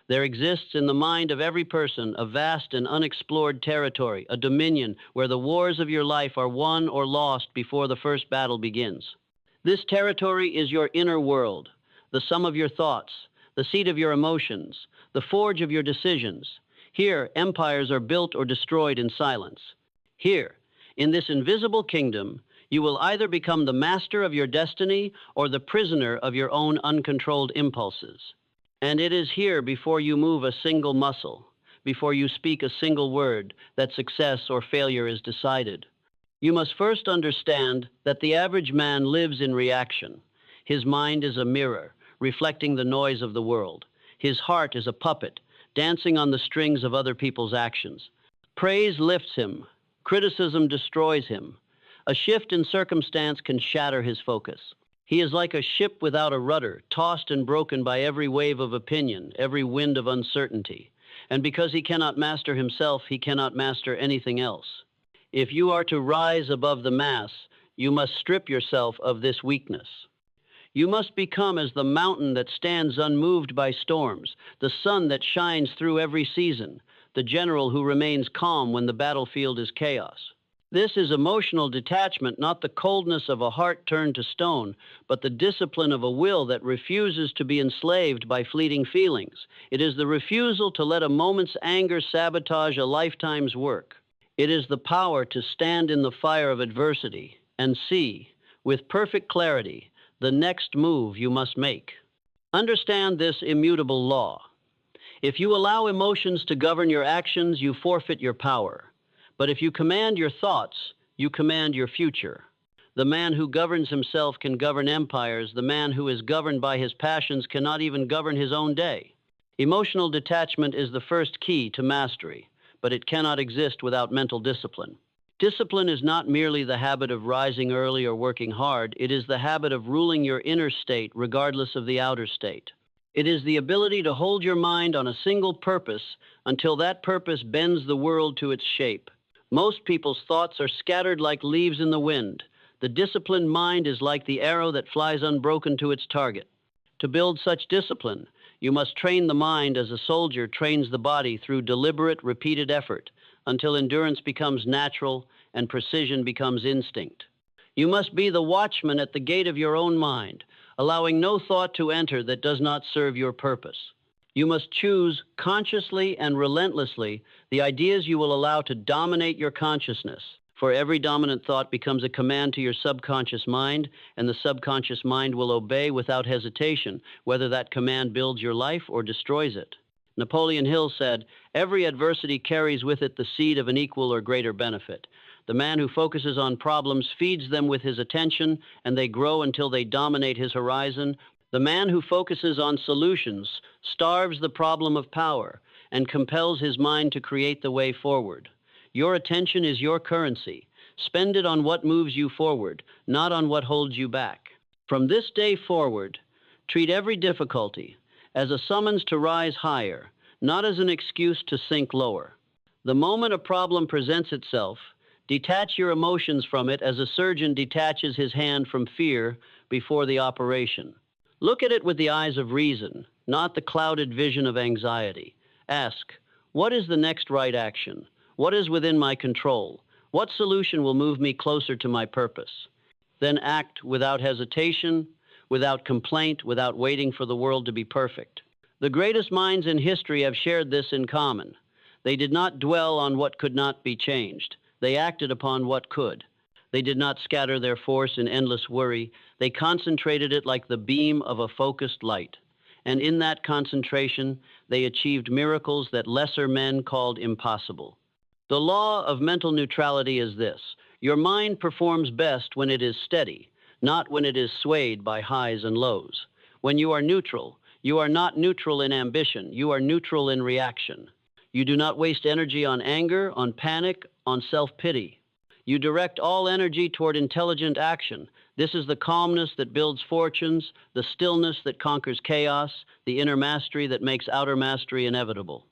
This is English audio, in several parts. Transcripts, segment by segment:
There exists in the mind of every person a vast and unexplored territory, a dominion where the wars of your life are won or lost before the first battle begins. This territory is your inner world, the sum of your thoughts, the seat of your emotions, the forge of your decisions. Here, empires are built or destroyed in silence. Here, in this invisible kingdom, you will either become the master of your destiny or the prisoner of your own uncontrolled impulses. And it is here, before you move a single muscle, before you speak a single word, that success or failure is decided. You must first understand that the average man lives in reaction. His mind is a mirror, reflecting the noise of the world. His heart is a puppet, dancing on the strings of other people's actions. Praise lifts him, criticism destroys him. A shift in circumstance can shatter his focus. He is like a ship without a rudder, tossed and broken by every wave of opinion, every wind of uncertainty. And because he cannot master himself, he cannot master anything else. If you are to rise above the mass, you must strip yourself of this weakness. You must become as the mountain that stands unmoved by storms, the sun that shines through every season, the general who remains calm when the battlefield is chaos. This is emotional detachment, not the coldness of a heart turned to stone, but the discipline of a will that refuses to be enslaved by fleeting feelings. It is the refusal to let a moment's anger sabotage a lifetime's work. It is the power to stand in the fire of adversity and see, with perfect clarity, the next move you must make. Understand this immutable law. If you allow emotions to govern your actions, you forfeit your power. But if you command your thoughts, you command your future. The man who governs himself can govern empires. The man who is governed by his passions cannot even govern his own day. Emotional detachment is the first key to mastery, but it cannot exist without mental discipline. Discipline is not merely the habit of rising early or working hard. It is the habit of ruling your inner state regardless of the outer state. It is the ability to hold your mind on a single purpose until that purpose bends the world to its shape. Most people's thoughts are scattered like leaves in the wind. The disciplined mind is like the arrow that flies unbroken to its target. To build such discipline, you must train the mind as a soldier trains the body through deliberate, repeated effort until endurance becomes natural and precision becomes instinct. You must be the watchman at the gate of your own mind, allowing no thought to enter that does not serve your purpose. You must choose consciously and relentlessly the ideas you will allow to dominate your consciousness. For every dominant thought becomes a command to your subconscious mind, and the subconscious mind will obey without hesitation, whether that command builds your life or destroys it. Napoleon Hill said, "Every adversity carries with it the seed of an equal or greater benefit. The man who focuses on problems feeds them with his attention, and they grow until they dominate his horizon. The man who focuses on solutions starves the problem of power and compels his mind to create the way forward. Your attention is your currency. Spend it on what moves you forward, not on what holds you back. From this day forward, treat every difficulty as a summons to rise higher, not as an excuse to sink lower. The moment a problem presents itself, detach your emotions from it as a surgeon detaches his hand from fear before the operation. Look at it with the eyes of reason, not the clouded vision of anxiety. Ask, what is the next right action? What is within my control? What solution will move me closer to my purpose? Then act without hesitation, without complaint, without waiting for the world to be perfect. The greatest minds in history have shared this in common. They did not dwell on what could not be changed. They acted upon what could. They did not scatter their force in endless worry. They concentrated it like the beam of a focused light. And in that concentration, they achieved miracles that lesser men called impossible. The law of mental neutrality is this: your mind performs best when it is steady, not when it is swayed by highs and lows. When you are neutral, you are not neutral in ambition, you are neutral in reaction. You do not waste energy on anger, on panic, on self-pity. You direct all energy toward intelligent action. This is the calmness that builds fortunes, the stillness that conquers chaos, the inner mastery that makes outer mastery inevitable.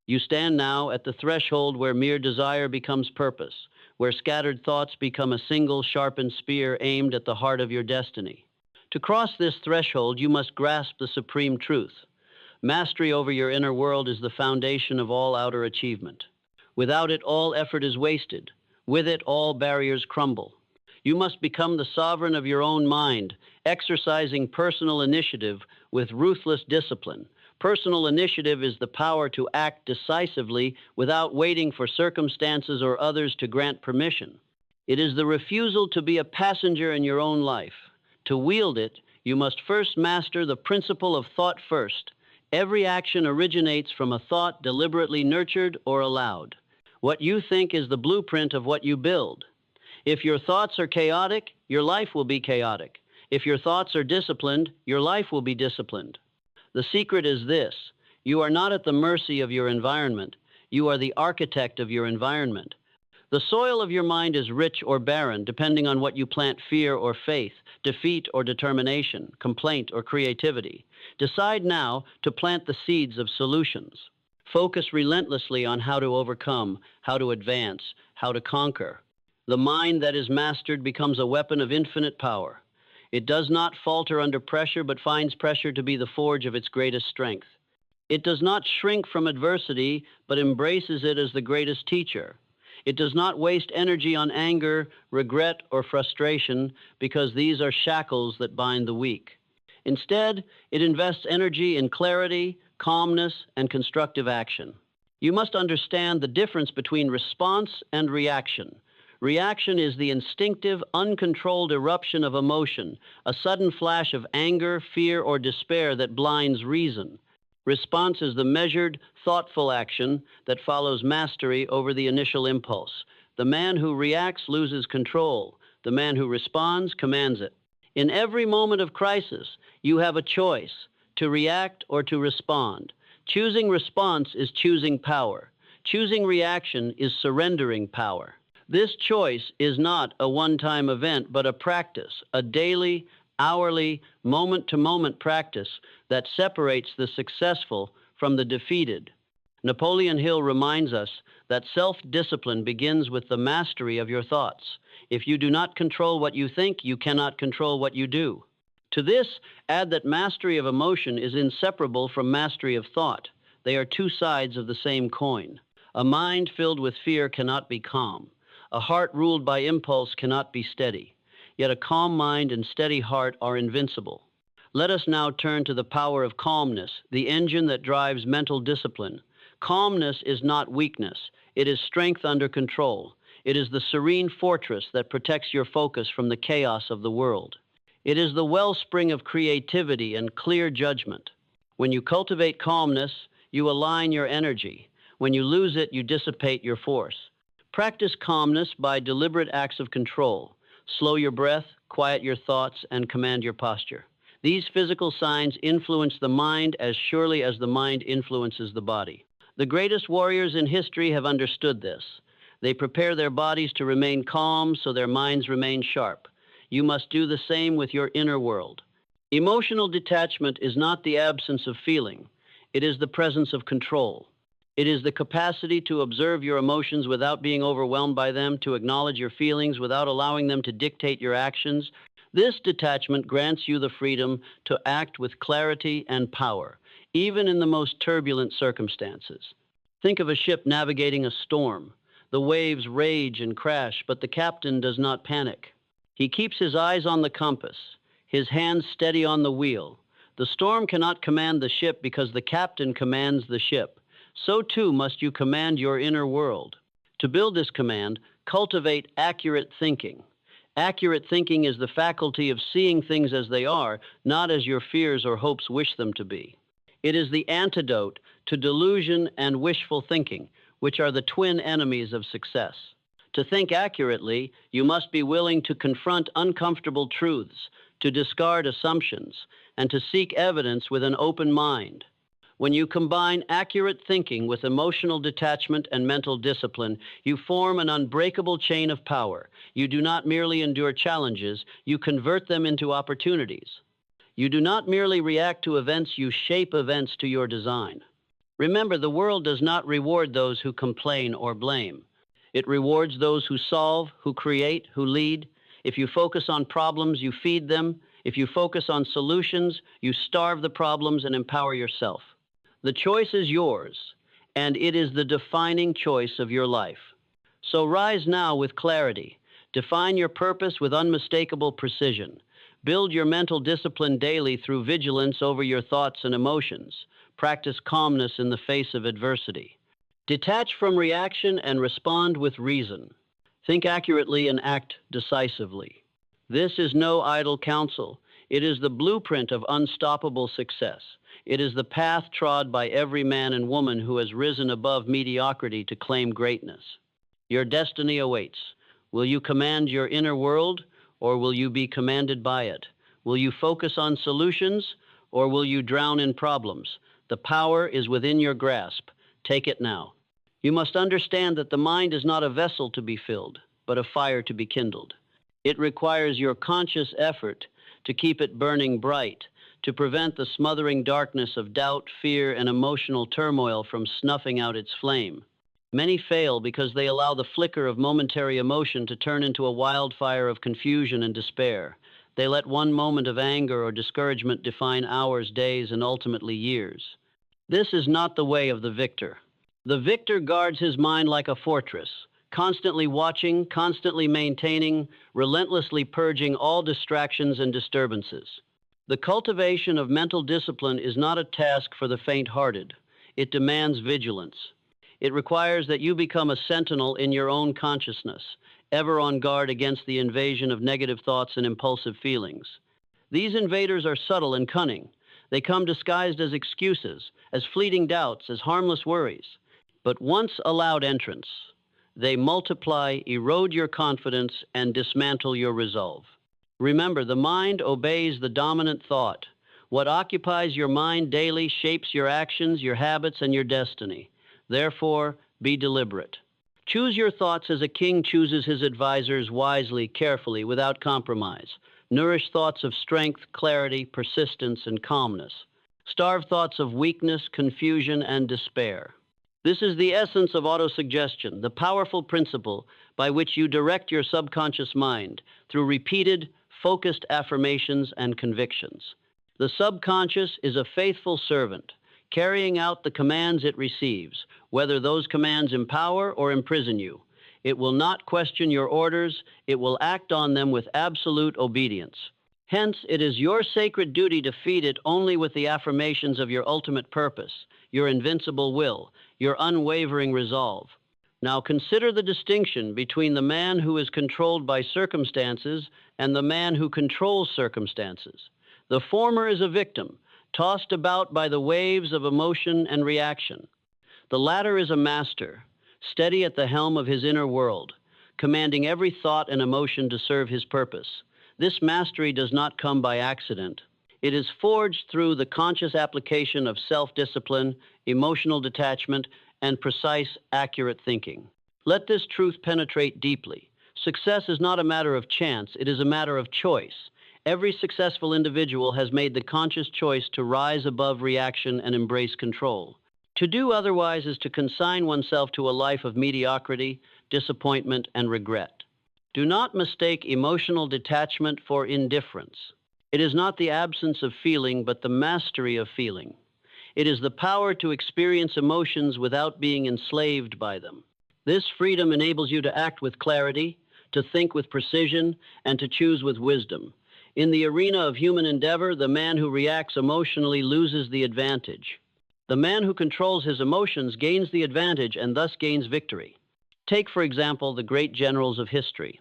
You stand now at the threshold where mere desire becomes purpose, where scattered thoughts become a single sharpened spear aimed at the heart of your destiny. To cross this threshold, you must grasp the supreme truth. Mastery over your inner world is the foundation of all outer achievement. Without it, all effort is wasted. With it, all barriers crumble. You must become the sovereign of your own mind, exercising personal initiative with ruthless discipline. Personal initiative is the power to act decisively without waiting for circumstances or others to grant permission. It is the refusal to be a passenger in your own life. To wield it, you must first master the principle of thought first. Every action originates from a thought deliberately nurtured or allowed. What you think is the blueprint of what you build. If your thoughts are chaotic, your life will be chaotic. If your thoughts are disciplined, your life will be disciplined. The secret is this: you are not at the mercy of your environment. You are the architect of your environment. The soil of your mind is rich or barren, depending on what you plant: fear or faith, defeat or determination, complaint or creativity. Decide now to plant the seeds of solutions. Focus relentlessly on how to overcome, how to advance, how to conquer. The mind that is mastered becomes a weapon of infinite power. It does not falter under pressure, but finds pressure to be the forge of its greatest strength. It does not shrink from adversity, but embraces it as the greatest teacher. It does not waste energy on anger, regret, or frustration, because these are shackles that bind the weak. Instead, it invests energy in clarity, calmness, and constructive action. You must understand the difference between response and reaction. Reaction is the instinctive, uncontrolled eruption of emotion, a sudden flash of anger, fear, or despair that blinds reason. Response is the measured, thoughtful action that follows mastery over the initial impulse. The man who reacts loses control. The man who responds commands it. In every moment of crisis, you have a choice: to react or to respond. Choosing response is choosing power. Choosing reaction is surrendering power. This choice is not a one-time event, but a practice, a daily, hourly, moment-to-moment practice that separates the successful from the defeated. Napoleon Hill reminds us that self-discipline begins with the mastery of your thoughts. If you do not control what you think, you cannot control what you do. To this, add that mastery of emotion is inseparable from mastery of thought. They are two sides of the same coin. A mind filled with fear cannot be calm. A heart ruled by impulse cannot be steady. Yet a calm mind and steady heart are invincible. Let us now turn to the power of calmness, the engine that drives mental discipline. Calmness is not weakness. It is strength under control. It is the serene fortress that protects your focus from the chaos of the world. It is the wellspring of creativity and clear judgment. When you cultivate calmness, you align your energy. When you lose it, you dissipate your force. Practice calmness by deliberate acts of control. Slow your breath, quiet your thoughts, and command your posture. These physical signs influence the mind as surely as the mind influences the body. The greatest warriors in history have understood this. They prepare their bodies to remain calm so their minds remain sharp. You must do the same with your inner world. Emotional detachment is not the absence of feeling. It is the presence of control. It is the capacity to observe your emotions without being overwhelmed by them, to acknowledge your feelings without allowing them to dictate your actions. This detachment grants you the freedom to act with clarity and power, even in the most turbulent circumstances. Think of a ship navigating a storm. The waves rage and crash, but the captain does not panic. He keeps his eyes on the compass, his hands steady on the wheel. The storm cannot command the ship because the captain commands the ship. So too must you command your inner world. To build this command, cultivate accurate thinking. Accurate thinking is the faculty of seeing things as they are, not as your fears or hopes wish them to be. It is the antidote to delusion and wishful thinking, which are the twin enemies of success. To think accurately, you must be willing to confront uncomfortable truths, to discard assumptions, and to seek evidence with an open mind. When you combine accurate thinking with emotional detachment and mental discipline, you form an unbreakable chain of power. You do not merely endure challenges, you convert them into opportunities. You do not merely react to events, you shape events to your design. Remember, the world does not reward those who complain or blame. It rewards those who solve, who create, who lead. If you focus on problems, you feed them. If you focus on solutions, you starve the problems and empower yourself. The choice is yours, and it is the defining choice of your life. So rise now with clarity. Define your purpose with unmistakable precision. Build your mental discipline daily through vigilance over your thoughts and emotions. Practice calmness in the face of adversity. Detach from reaction and respond with reason. Think accurately and act decisively. This is no idle counsel. It is the blueprint of unstoppable success. It is the path trod by every man and woman who has risen above mediocrity to claim greatness. Your destiny awaits. Will you command your inner world, or will you be commanded by it? Will you focus on solutions, or will you drown in problems? The power is within your grasp. Take it now. You must understand that the mind is not a vessel to be filled, but a fire to be kindled. It requires your conscious effort to keep it burning bright, to prevent the smothering darkness of doubt, fear, and emotional turmoil from snuffing out its flame. Many fail because they allow the flicker of momentary emotion to turn into a wildfire of confusion and despair. They let one moment of anger or discouragement define hours, days, and ultimately years. This is not the way of the victor. The victor guards his mind like a fortress, constantly watching, constantly maintaining, relentlessly purging all distractions and disturbances. The cultivation of mental discipline is not a task for the faint-hearted. It demands vigilance. It requires that you become a sentinel in your own consciousness, ever on guard against the invasion of negative thoughts and impulsive feelings. These invaders are subtle and cunning. They come disguised as excuses, as fleeting doubts, as harmless worries. But once allowed entrance, they multiply, erode your confidence, and dismantle your resolve. Remember, the mind obeys the dominant thought. What occupies your mind daily shapes your actions, your habits, and your destiny. Therefore, be deliberate. Choose your thoughts as a king chooses his advisors wisely, carefully, without compromise. Nourish thoughts of strength, clarity, persistence, and calmness. Starve thoughts of weakness, confusion, and despair. This is the essence of autosuggestion, the powerful principle by which you direct your subconscious mind through repeated, focused affirmations and convictions. The subconscious is a faithful servant, carrying out the commands it receives, whether those commands empower or imprison you. It will not question your orders. It will act on them with absolute obedience. Hence, it is your sacred duty to feed it only with the affirmations of your ultimate purpose, your invincible will, your unwavering resolve. Now consider the distinction between the man who is controlled by circumstances and the man who controls circumstances. The former is a victim, tossed about by the waves of emotion and reaction. The latter is a master, steady at the helm of his inner world, commanding every thought and emotion to serve his purpose. This mastery does not come by accident. It is forged through the conscious application of self-discipline, emotional detachment, and precise, accurate thinking. Let this truth penetrate deeply. Success is not a matter of chance, it is a matter of choice. Every successful individual has made the conscious choice to rise above reaction and embrace control. To do otherwise is to consign oneself to a life of mediocrity, disappointment, and regret. Do not mistake emotional detachment for indifference. It is not the absence of feeling, but the mastery of feeling. It is the power to experience emotions without being enslaved by them. This freedom enables you to act with clarity, to think with precision, and to choose with wisdom. In the arena of human endeavor, the man who reacts emotionally loses the advantage. The man who controls his emotions gains the advantage and thus gains victory. Take, for example, the great generals of history.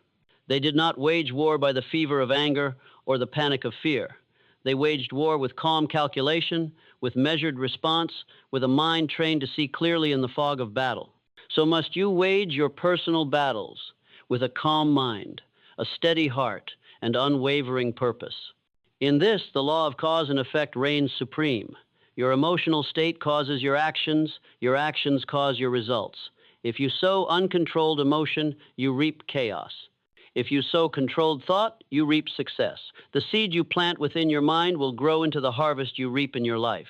They did not wage war by the fever of anger or the panic of fear. They waged war with calm calculation, with measured response, with a mind trained to see clearly in the fog of battle. So must you wage your personal battles with a calm mind, a steady heart, and unwavering purpose. In this, the law of cause and effect reigns supreme. Your emotional state causes your actions cause your results. If you sow uncontrolled emotion, you reap chaos. If you sow controlled thought, you reap success. The seed you plant within your mind will grow into the harvest you reap in your life.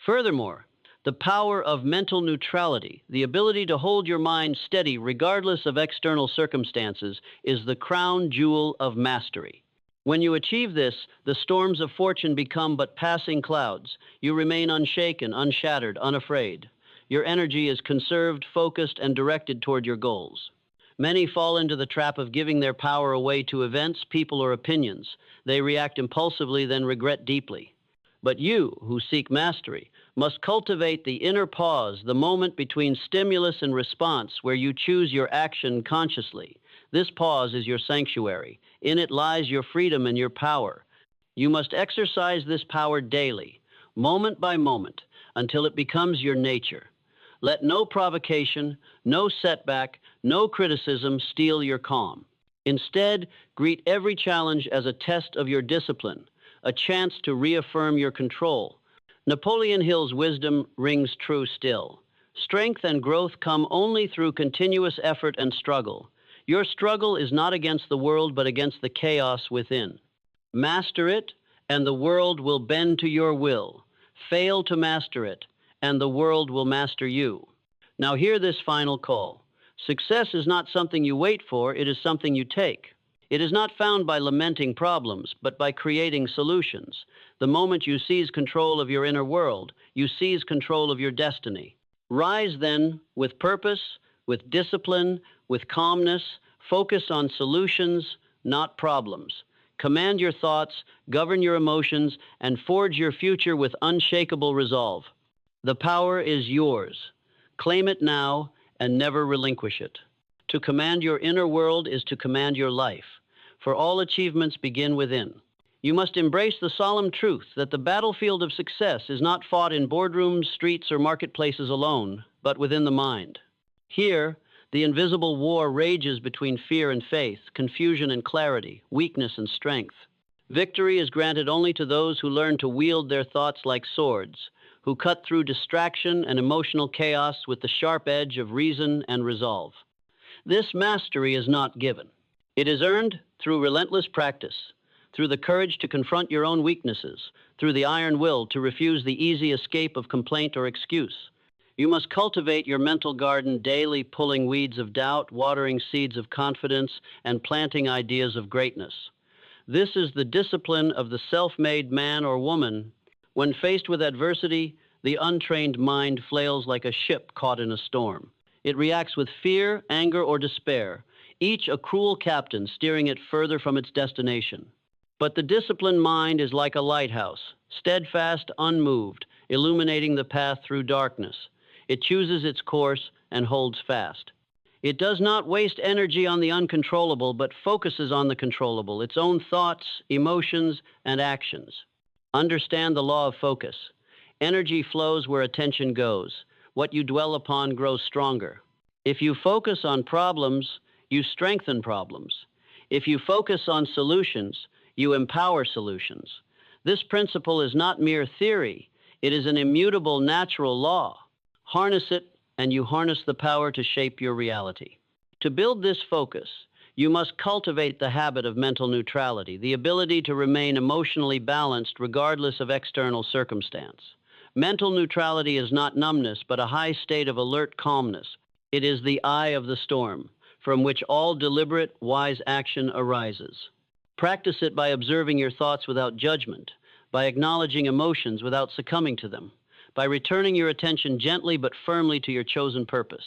Furthermore, the power of mental neutrality, the ability to hold your mind steady regardless of external circumstances, is the crown jewel of mastery. When you achieve this, the storms of fortune become but passing clouds. You remain unshaken, unshattered, unafraid. Your energy is conserved, focused, and directed toward your goals. Many fall into the trap of giving their power away to events, people, or opinions. They react impulsively, then regret deeply. But you, who seek mastery, must cultivate the inner pause, the moment between stimulus and response, where you choose your action consciously. This pause is your sanctuary. In it lies your freedom and your power. You must exercise this power daily, moment by moment, until it becomes your nature. Let no provocation, no setback, no criticism steal your calm. Instead, greet every challenge as a test of your discipline, a chance to reaffirm your control. Napoleon Hill's wisdom rings true still. Strength and growth come only through continuous effort and struggle. Your struggle is not against the world, but against the chaos within. Master it, and the world will bend to your will. Fail to master it, and the world will master you. Now hear this final call. Success is not something you wait for, it is something you take. It is not found by lamenting problems, but by creating solutions. The moment you seize control of your inner world, you seize control of your destiny. Rise then with purpose, with discipline, with calmness. Focus on solutions, not problems. Command your thoughts, govern your emotions, and forge your future with unshakable resolve. The power is yours. Claim it now and never relinquish it. To command your inner world is to command your life, for all achievements begin within. You must embrace the solemn truth that the battlefield of success is not fought in boardrooms, streets, or marketplaces alone, but within the mind. Here, the invisible war rages between fear and faith, confusion and clarity, weakness and strength. Victory is granted only to those who learn to wield their thoughts like swords, who cut through distraction and emotional chaos with the sharp edge of reason and resolve. This mastery is not given. It is earned through relentless practice, through the courage to confront your own weaknesses, through the iron will to refuse the easy escape of complaint or excuse. You must cultivate your mental garden daily, pulling weeds of doubt, watering seeds of confidence, and planting ideas of greatness. This is the discipline of the self-made man or woman. When faced with adversity, the untrained mind flails like a ship caught in a storm. It reacts with fear, anger, or despair, each a cruel captain steering it further from its destination. But the disciplined mind is like a lighthouse, steadfast, unmoved, illuminating the path through darkness. It chooses its course and holds fast. It does not waste energy on the uncontrollable, but focuses on the controllable, its own thoughts, emotions, and actions. Understand the law of focus. Energy flows where attention goes. What you dwell upon grows stronger. If you focus on problems, you strengthen problems. If you focus on solutions, you empower solutions. This principle is not mere theory. It is an immutable natural law. Harness it, and you harness the power to shape your reality. To build this focus, you must cultivate the habit of mental neutrality, the ability to remain emotionally balanced regardless of external circumstance. Mental neutrality is not numbness, but a high state of alert calmness. It is the eye of the storm, from which all deliberate, wise action arises. Practice it by observing your thoughts without judgment, by acknowledging emotions without succumbing to them, by returning your attention gently but firmly to your chosen purpose.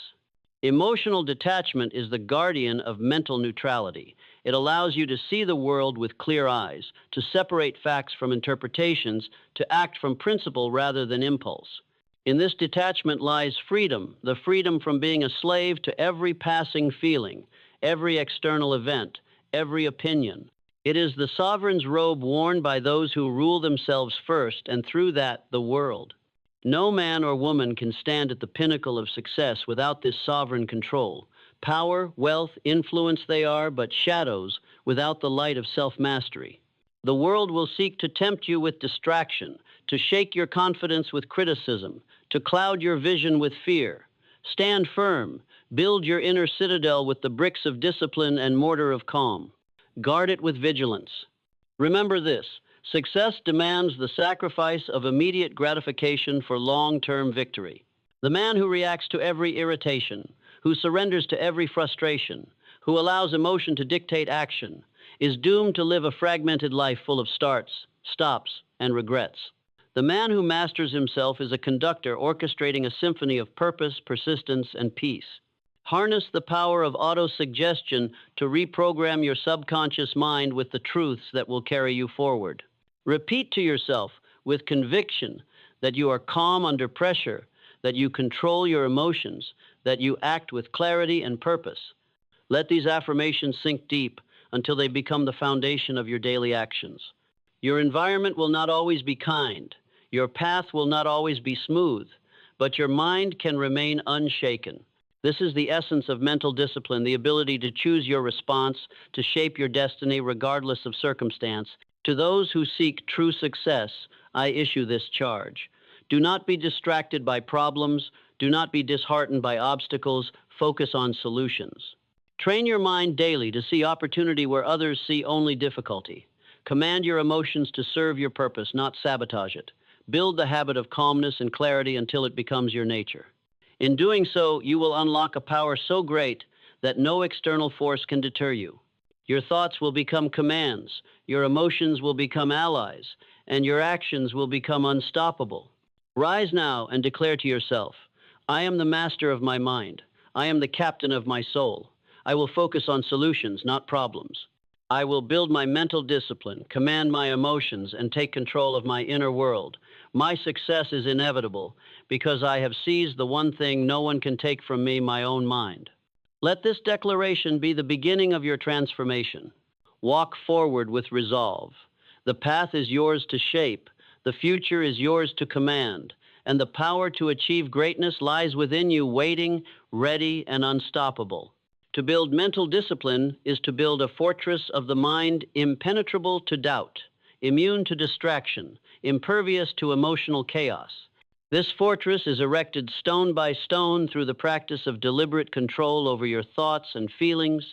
Emotional detachment is the guardian of mental neutrality. It allows you to see the world with clear eyes, to separate facts from interpretations, to act from principle rather than impulse. In this detachment lies freedom, the freedom from being a slave to every passing feeling, every external event, every opinion. It is the sovereign's robe worn by those who rule themselves first, and through that, the world. No man or woman can stand at the pinnacle of success without this sovereign control. Power, wealth, influence they are, but shadows without the light of self-mastery. The world will seek to tempt you with distraction, to shake your confidence with criticism, to cloud your vision with fear. Stand firm. Build your inner citadel with the bricks of discipline and mortar of calm. Guard it with vigilance. Remember this. Success demands the sacrifice of immediate gratification for long-term victory. The man who reacts to every irritation, who surrenders to every frustration, who allows emotion to dictate action, is doomed to live a fragmented life full of starts, stops, and regrets. The man who masters himself is a conductor orchestrating a symphony of purpose, persistence, and peace. Harness the power of autosuggestion to reprogram your subconscious mind with the truths that will carry you forward. Repeat to yourself with conviction that you are calm under pressure, that you control your emotions, that you act with clarity and purpose. Let these affirmations sink deep until they become the foundation of your daily actions. Your environment will not always be kind. Your path will not always be smooth, but your mind can remain unshaken. This is the essence of mental discipline, the ability to choose your response, to shape your destiny regardless of circumstance. To those who seek true success, I issue this charge. Do not be distracted by problems. Do not be disheartened by obstacles. Focus on solutions. Train your mind daily to see opportunity where others see only difficulty. Command your emotions to serve your purpose, not sabotage it. Build the habit of calmness and clarity until it becomes your nature. In doing so, you will unlock a power so great that no external force can deter you. Your thoughts will become commands, your emotions will become allies, and your actions will become unstoppable. Rise now and declare to yourself, I am the master of my mind. I am the captain of my soul. I will focus on solutions, not problems. I will build my mental discipline, command my emotions, and take control of my inner world. My success is inevitable because I have seized the one thing no one can take from me, my own mind. Let this declaration be the beginning of your transformation. Walk forward with resolve. The path is yours to shape, the future is yours to command, and the power to achieve greatness lies within you, waiting, ready, and unstoppable. To build mental discipline is to build a fortress of the mind impenetrable to doubt, immune to distraction, impervious to emotional chaos. This fortress is erected stone by stone through the practice of deliberate control over your thoughts and feelings.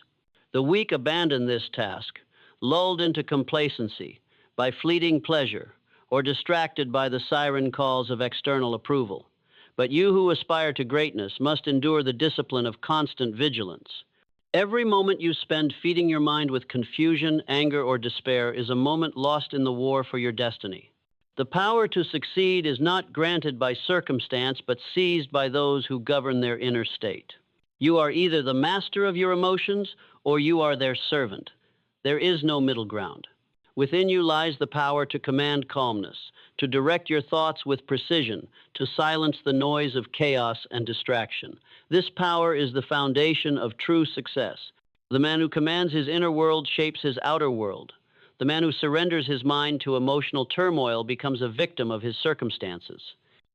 The weak abandon this task, lulled into complacency by fleeting pleasure or distracted by the siren calls of external approval. But you who aspire to greatness must endure the discipline of constant vigilance. Every moment you spend feeding your mind with confusion, anger, or despair is a moment lost in the war for your destiny. The power to succeed is not granted by circumstance, but seized by those who govern their inner state. You are either the master of your emotions or you are their servant. There is no middle ground. Within you lies the power to command calmness, to direct your thoughts with precision, to silence the noise of chaos and distraction. This power is the foundation of true success. The man who commands his inner world shapes his outer world. The man who surrenders his mind to emotional turmoil becomes a victim of his circumstances.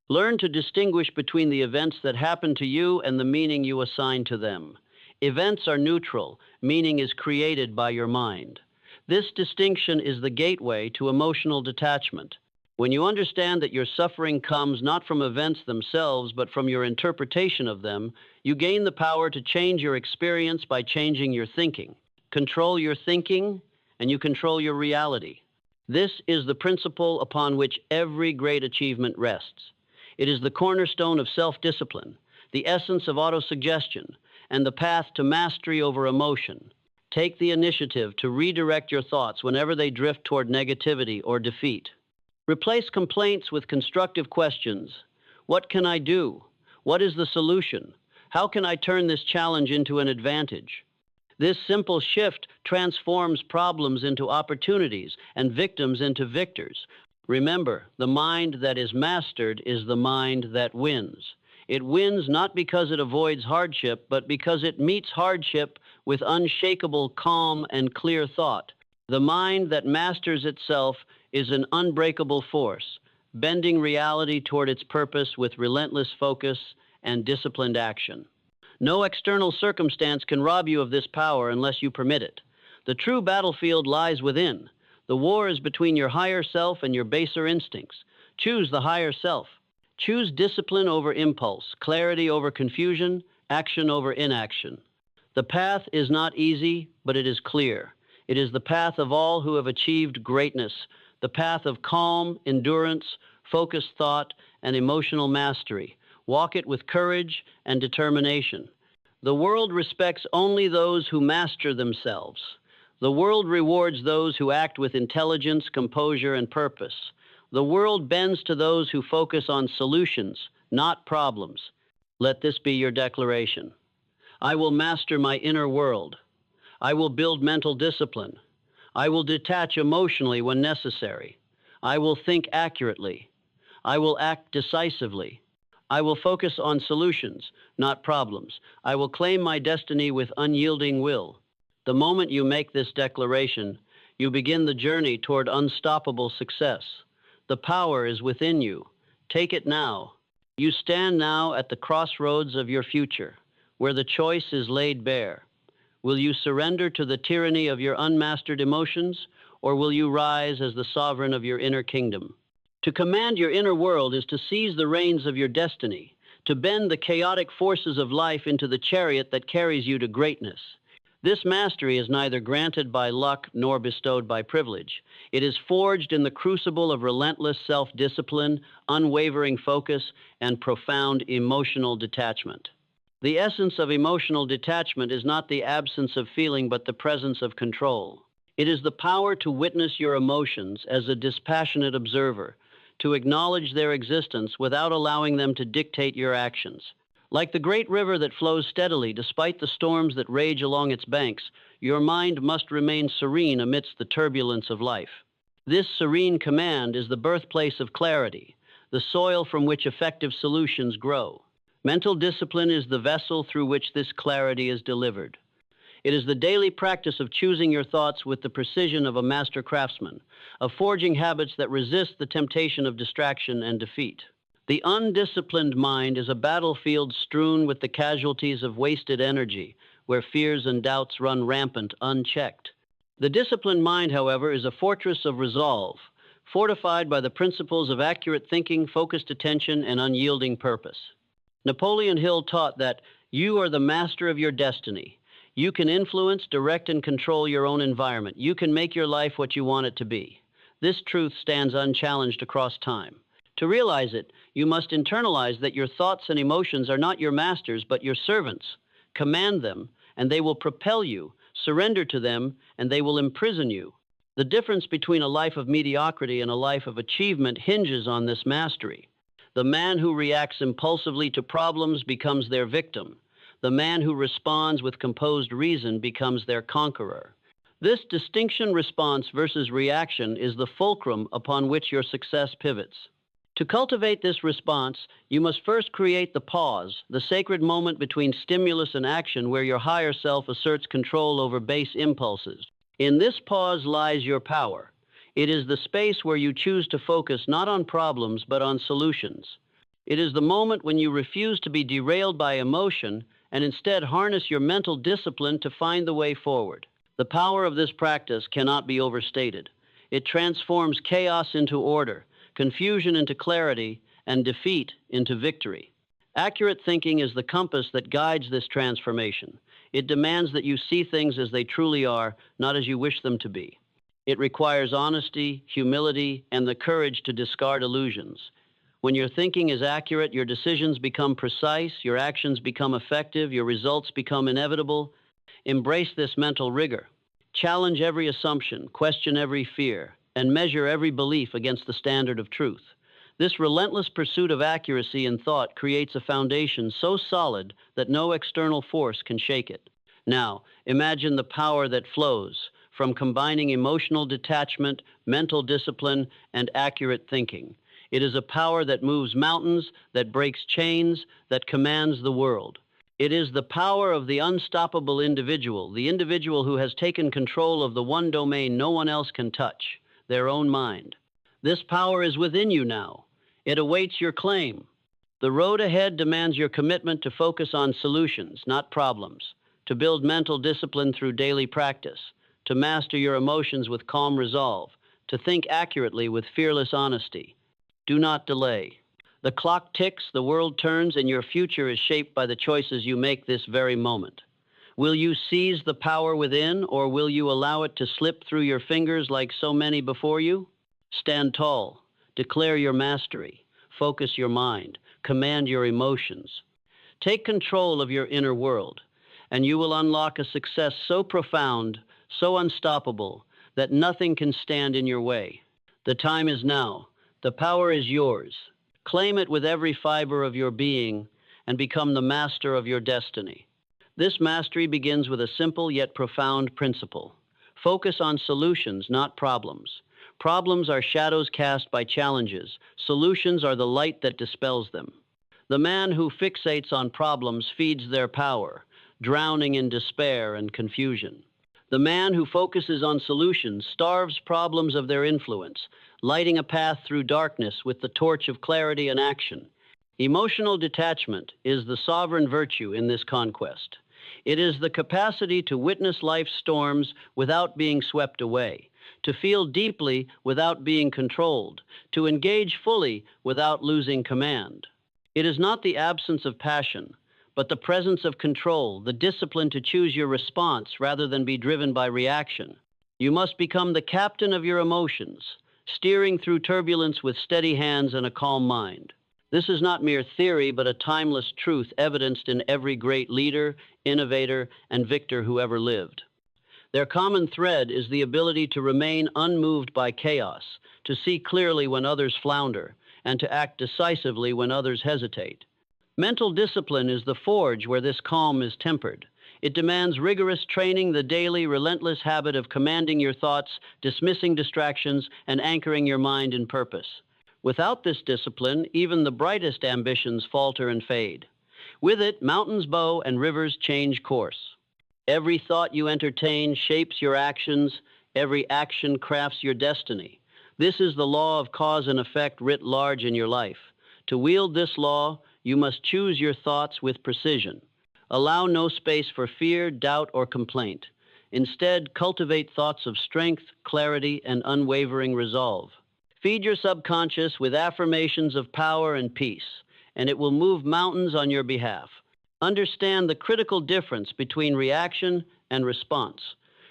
Learn to distinguish between the events that happen to you and the meaning you assign to them. Events are neutral, meaning is created by your mind. This distinction is the gateway to emotional detachment. When you understand that your suffering comes not from events themselves, but from your interpretation of them, you gain the power to change your experience by changing your thinking. Control your thinking, and you control your reality. This is the principle upon which every great achievement rests. It is the cornerstone of self-discipline, the essence of autosuggestion, and the path to mastery over emotion. Take the initiative to redirect your thoughts whenever they drift toward negativity or defeat. Replace complaints with constructive questions. What can I do? What is the solution? How can I turn this challenge into an advantage? This simple shift transforms problems into opportunities and victims into victors. Remember, the mind that is mastered is the mind that wins. It wins not because it avoids hardship, but because it meets hardship with unshakable calm and clear thought. The mind that masters itself is an unbreakable force, bending reality toward its purpose with relentless focus and disciplined action. No external circumstance can rob you of this power unless you permit it. The true battlefield lies within. The war is between your higher self and your baser instincts. Choose the higher self. Choose discipline over impulse, clarity over confusion, action over inaction. The path is not easy, but it is clear. It is the path of all who have achieved greatness, the path of calm, endurance, focused thought, and emotional mastery. Walk it with courage and determination. The world respects only those who master themselves. The world rewards those who act with intelligence, composure, and purpose. The world bends to those who focus on solutions, not problems. Let this be your declaration. I will master my inner world. I will build mental discipline. I will detach emotionally when necessary. I will think accurately. I will act decisively. I will focus on solutions, not problems. I will claim my destiny with unyielding will. The moment you make this declaration, you begin the journey toward unstoppable success. The power is within you. Take it now. You stand now at the crossroads of your future, where the choice is laid bare. Will you surrender to the tyranny of your unmastered emotions, or will you rise as the sovereign of your inner kingdom? To command your inner world is to seize the reins of your destiny, to bend the chaotic forces of life into the chariot that carries you to greatness. This mastery is neither granted by luck nor bestowed by privilege. It is forged in the crucible of relentless self-discipline, unwavering focus, and profound emotional detachment. The essence of emotional detachment is not the absence of feeling, but the presence of control. It is the power to witness your emotions as a dispassionate observer, to acknowledge their existence without allowing them to dictate your actions. Like the great river that flows steadily despite the storms that rage along its banks, your mind must remain serene amidst the turbulence of life. This serene command is the birthplace of clarity, the soil from which effective solutions grow. Mental discipline is the vessel through which this clarity is delivered. It is the daily practice of choosing your thoughts with the precision of a master craftsman, of forging habits that resist the temptation of distraction and defeat. The undisciplined mind is a battlefield strewn with the casualties of wasted energy, where fears and doubts run rampant, unchecked. The disciplined mind, however, is a fortress of resolve, fortified by the principles of accurate thinking, focused attention, and unyielding purpose. Napoleon Hill taught that you are the master of your destiny. You can influence, direct, and control your own environment. You can make your life what you want it to be. This truth stands unchallenged across time. To realize it, you must internalize that your thoughts and emotions are not your masters, but your servants. Command them, and they will propel you. Surrender to them, and they will imprison you. The difference between a life of mediocrity and a life of achievement hinges on this mastery. The man who reacts impulsively to problems becomes their victim. The man who responds with composed reason becomes their conqueror. This distinction, response versus reaction, is the fulcrum upon which your success pivots. To cultivate this response, you must first create the pause, the sacred moment between stimulus and action where your higher self asserts control over base impulses. In this pause lies your power. It is the space where you choose to focus not on problems but on solutions. It is the moment when you refuse to be derailed by emotion and instead harness your mental discipline to find the way forward. The power of this practice cannot be overstated. It transforms chaos into order, confusion into clarity, and defeat into victory. Accurate thinking is the compass that guides this transformation. It demands that you see things as they truly are, not as you wish them to be. It requires honesty, humility, and the courage to discard illusions. When your thinking is accurate, your decisions become precise, your actions become effective, your results become inevitable. Embrace this mental rigor. Challenge every assumption, question every fear, and measure every belief against the standard of truth. This relentless pursuit of accuracy in thought creates a foundation so solid that no external force can shake it. Now, imagine the power that flows from combining emotional detachment, mental discipline, and accurate thinking. It is a power that moves mountains, that breaks chains, that commands the world. It is the power of the unstoppable individual, the individual who has taken control of the one domain no one else can touch, their own mind. This power is within you now. It awaits your claim. The road ahead demands your commitment to focus on solutions, not problems, to build mental discipline through daily practice, to master your emotions with calm resolve, to think accurately with fearless honesty. Do not delay. The clock ticks, the world turns, and your future is shaped by the choices you make this very moment. Will you seize the power within, or will you allow it to slip through your fingers like so many before you? Stand tall. Declare your mastery. Focus your mind. Command your emotions. Take control of your inner world, and you will unlock a success so profound, so unstoppable that nothing can stand in your way. The time is now. The power is yours. Claim it with every fiber of your being and become the master of your destiny. This mastery begins with a simple yet profound principle. Focus on solutions, not problems. Problems are shadows cast by challenges. Solutions are the light that dispels them. The man who fixates on problems feeds their power, drowning in despair and confusion. The man who focuses on solutions starves problems of their influence, lighting a path through darkness with the torch of clarity and action. Emotional detachment is the sovereign virtue in this conquest. It is the capacity to witness life's storms without being swept away, to feel deeply without being controlled, to engage fully without losing command. It is not the absence of passion, but the presence of control, the discipline to choose your response rather than be driven by reaction. You must become the captain of your emotions, steering through turbulence with steady hands and a calm mind. This is not mere theory, but a timeless truth evidenced in every great leader, innovator, and victor who ever lived. Their common thread is the ability to remain unmoved by chaos, to see clearly when others flounder, and to act decisively when others hesitate. Mental discipline is the forge where this calm is tempered. It demands rigorous training, the daily, relentless habit of commanding your thoughts, dismissing distractions, and anchoring your mind in purpose. Without this discipline, even the brightest ambitions falter and fade. With it, mountains bow and rivers change course. Every thought you entertain shapes your actions. Every action crafts your destiny. This is the law of cause and effect writ large in your life. To wield this law, you must choose your thoughts with precision. Allow no space for fear, doubt, or complaint. Instead, cultivate thoughts of strength, clarity, and unwavering resolve. Feed your subconscious with affirmations of power and peace, and it will move mountains on your behalf. Understand the critical difference between reaction and response.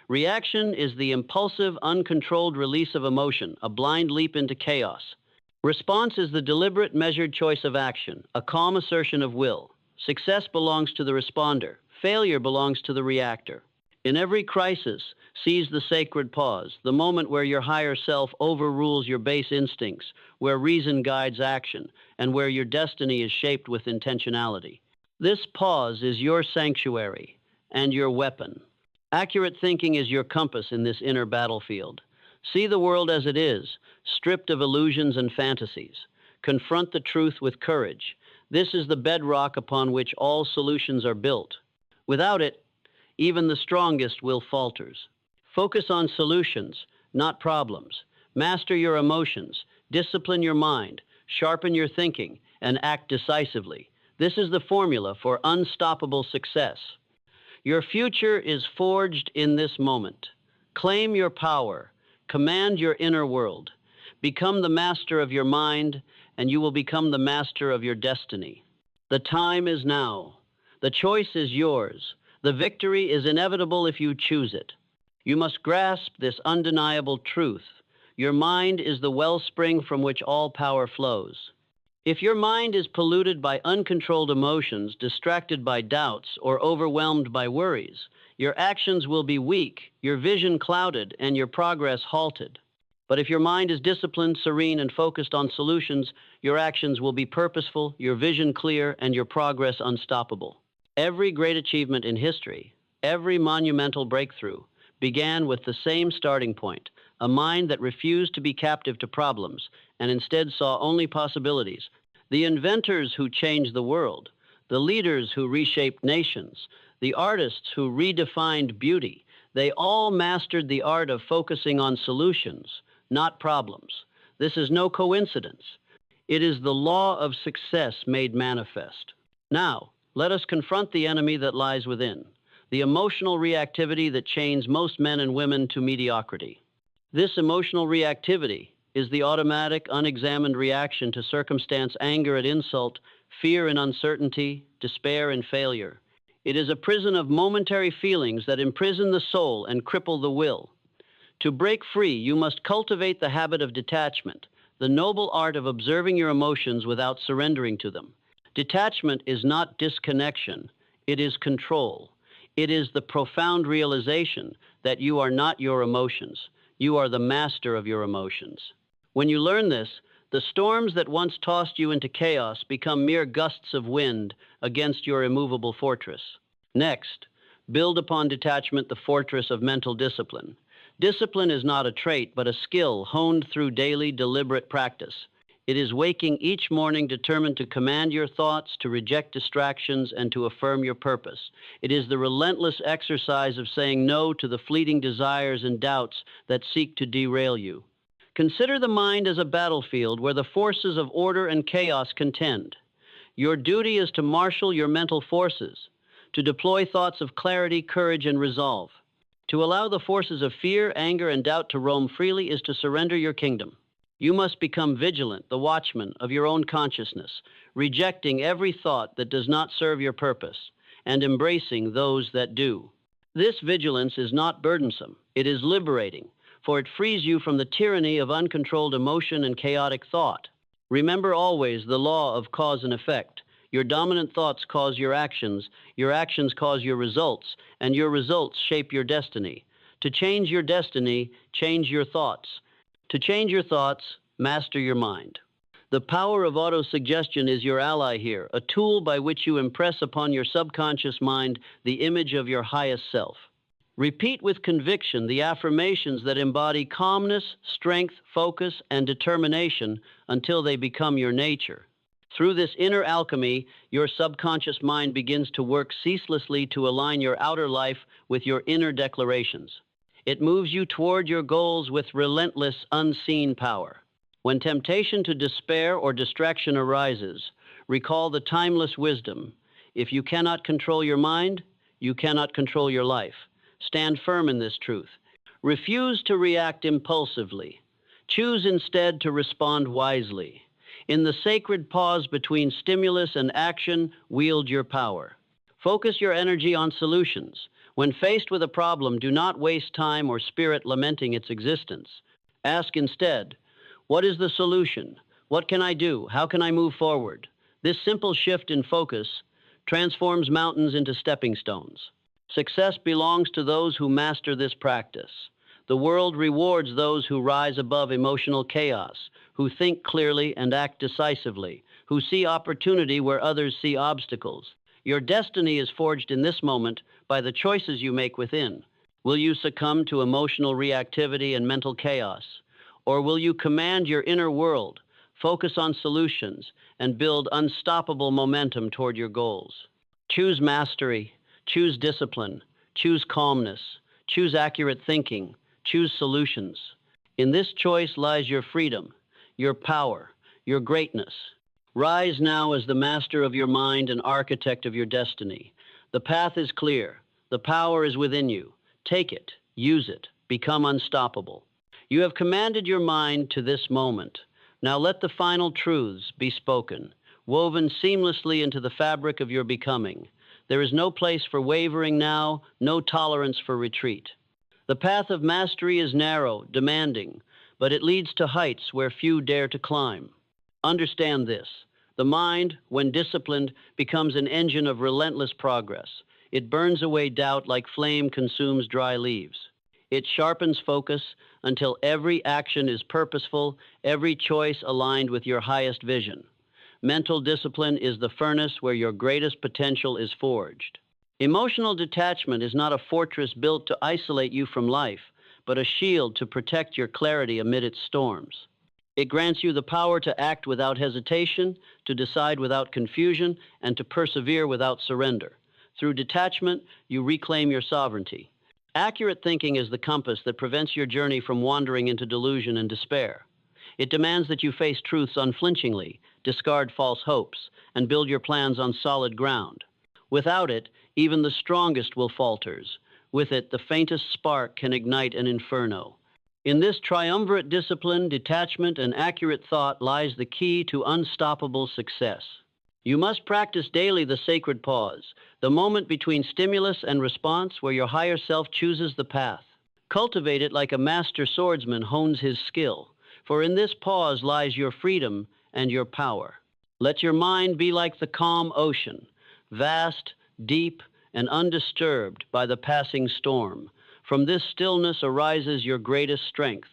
Reaction is the impulsive, uncontrolled release of emotion, a blind leap into chaos. Response is the deliberate, measured choice of action, a calm assertion of will. Success belongs to the responder. Failure belongs to the reactor. In every crisis, seize the sacred pause, the moment where your higher self overrules your base instincts, where reason guides action, and where your destiny is shaped with intentionality. This pause is your sanctuary and your weapon. Accurate thinking is your compass in this inner battlefield. See the world as it is, stripped of illusions and fantasies. Confront the truth with courage. This is the bedrock upon which all solutions are built. Without it, even the strongest will falters. Focus on solutions, not problems. Master your emotions, discipline your mind, sharpen your thinking, and act decisively. This is the formula for unstoppable success. Your future is forged in this moment. Claim your power. Command your inner world. Become the master of your mind, and you will become the master of your destiny. The time is now. The choice is yours. The victory is inevitable if you choose it. You must grasp this undeniable truth. Your mind is the wellspring from which all power flows. If your mind is polluted by uncontrolled emotions, distracted by doubts, or overwhelmed by worries, your actions will be weak, your vision clouded, and your progress halted. But if your mind is disciplined, serene, and focused on solutions, your actions will be purposeful, your vision clear, and your progress unstoppable. Every great achievement in history, every monumental breakthrough, began with the same starting point, a mind that refused to be captive to problems and instead saw only possibilities. The inventors who changed the world, the leaders who reshaped nations, the artists who redefined beauty, they all mastered the art of focusing on solutions, not problems. This is no coincidence. It is the law of success made manifest. Now, let us confront the enemy that lies within, the emotional reactivity that chains most men and women to mediocrity. This emotional reactivity is the automatic, unexamined reaction to circumstance, anger and insult, fear and uncertainty, despair and failure. It is a prison of momentary feelings that imprison the soul and cripple the will. To break free, you must cultivate the habit of detachment, the noble art of observing your emotions without surrendering to them. Detachment is not disconnection, it is control. It is the profound realization that you are not your emotions. You are the master of your emotions. When you learn this, the storms that once tossed you into chaos become mere gusts of wind against your immovable fortress. Next, build upon detachment the fortress of mental discipline. Discipline is not a trait, but a skill honed through daily, deliberate practice. It is waking each morning determined to command your thoughts, to reject distractions, and to affirm your purpose. It is the relentless exercise of saying no to the fleeting desires and doubts that seek to derail you. Consider the mind as a battlefield where the forces of order and chaos contend. Your duty is to marshal your mental forces, to deploy thoughts of clarity, courage, and resolve. To allow the forces of fear, anger, and doubt to roam freely is to surrender your kingdom. You must become vigilant, the watchman of your own consciousness, rejecting every thought that does not serve your purpose and embracing those that do. This vigilance is not burdensome, it is liberating, for it frees you from the tyranny of uncontrolled emotion and chaotic thought. Remember always the law of cause and effect. Your dominant thoughts cause your actions cause your results, and your results shape your destiny. To change your destiny, change your thoughts. To change your thoughts, master your mind. The power of autosuggestion is your ally here, a tool by which you impress upon your subconscious mind the image of your highest self. Repeat with conviction the affirmations that embody calmness, strength, focus, and determination until they become your nature. Through this inner alchemy, your subconscious mind begins to work ceaselessly to align your outer life with your inner declarations. It moves you toward your goals with relentless, unseen power. When temptation to despair or distraction arises, recall the timeless wisdom. If you cannot control your mind, you cannot control your life. Stand firm in this truth. Refuse to react impulsively. Choose instead to respond wisely. In the sacred pause between stimulus and action, wield your power. Focus your energy on solutions. When faced with a problem, do not waste time or spirit lamenting its existence. Ask instead, what is the solution? What can I do? How can I move forward? This simple shift in focus transforms mountains into stepping stones. Success belongs to those who master this practice. The world rewards those who rise above emotional chaos, who think clearly and act decisively, who see opportunity where others see obstacles. Your destiny is forged in this moment by the choices you make within. Will you succumb to emotional reactivity and mental chaos? Or will you command your inner world, focus on solutions, and build unstoppable momentum toward your goals? Choose mastery, choose discipline, choose calmness, choose accurate thinking, choose solutions. In this choice lies your freedom, your power, your greatness. Rise now as the master of your mind and architect of your destiny. The path is clear. The power is within you. Take it, use it, become unstoppable. You have commanded your mind to this moment. Now let the final truths be spoken, woven seamlessly into the fabric of your becoming. There is no place for wavering now, no tolerance for retreat. The path of mastery is narrow, demanding, but it leads to heights where few dare to climb. Understand this. The mind, when disciplined, becomes an engine of relentless progress. It burns away doubt like flame consumes dry leaves. It sharpens focus until every action is purposeful, every choice aligned with your highest vision. Mental discipline is the furnace where your greatest potential is forged. Emotional detachment is not a fortress built to isolate you from life, but a shield to protect your clarity amid its storms. It grants you the power to act without hesitation, to decide without confusion, and to persevere without surrender. Through detachment, you reclaim your sovereignty. Accurate thinking is the compass that prevents your journey from wandering into delusion and despair. It demands that you face truths unflinchingly, discard false hopes, and build your plans on solid ground. Without it, even the strongest will falter. With it, the faintest spark can ignite an inferno. In this triumvirate discipline, detachment, and accurate thought lies the key to unstoppable success. You must practice daily the sacred pause, the moment between stimulus and response where your higher self chooses the path. Cultivate it like a master swordsman hones his skill, for in this pause lies your freedom and your power. Let your mind be like the calm ocean, vast, deep, and undisturbed by the passing storm. From this stillness arises your greatest strength.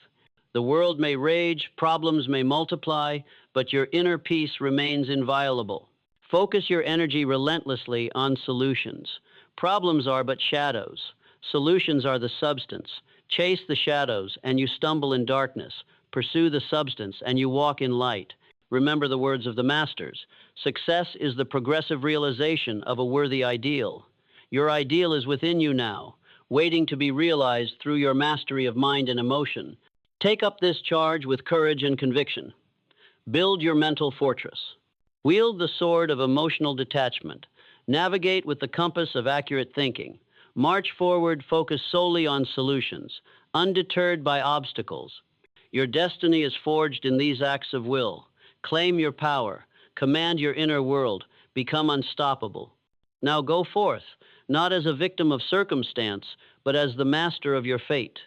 The world may rage, problems may multiply, but your inner peace remains inviolable. Focus your energy relentlessly on solutions. Problems are but shadows. Solutions are the substance. Chase the shadows, and you stumble in darkness. Pursue the substance, and you walk in light. Remember the words of the masters. Success is the progressive realization of a worthy ideal. Your ideal is within you now, waiting to be realized through your mastery of mind and emotion. Take up this charge with courage and conviction. Build your mental fortress. Wield the sword of emotional detachment. Navigate with the compass of accurate thinking. March forward focused solely on solutions, undeterred by obstacles. Your destiny is forged in these acts of will. Claim your power. Command your inner world. Become unstoppable. Now go forth, not as a victim of circumstance, but as the master of your fate.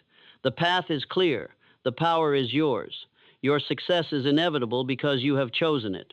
The path is clear. The power is yours. Your success is inevitable because you have chosen it.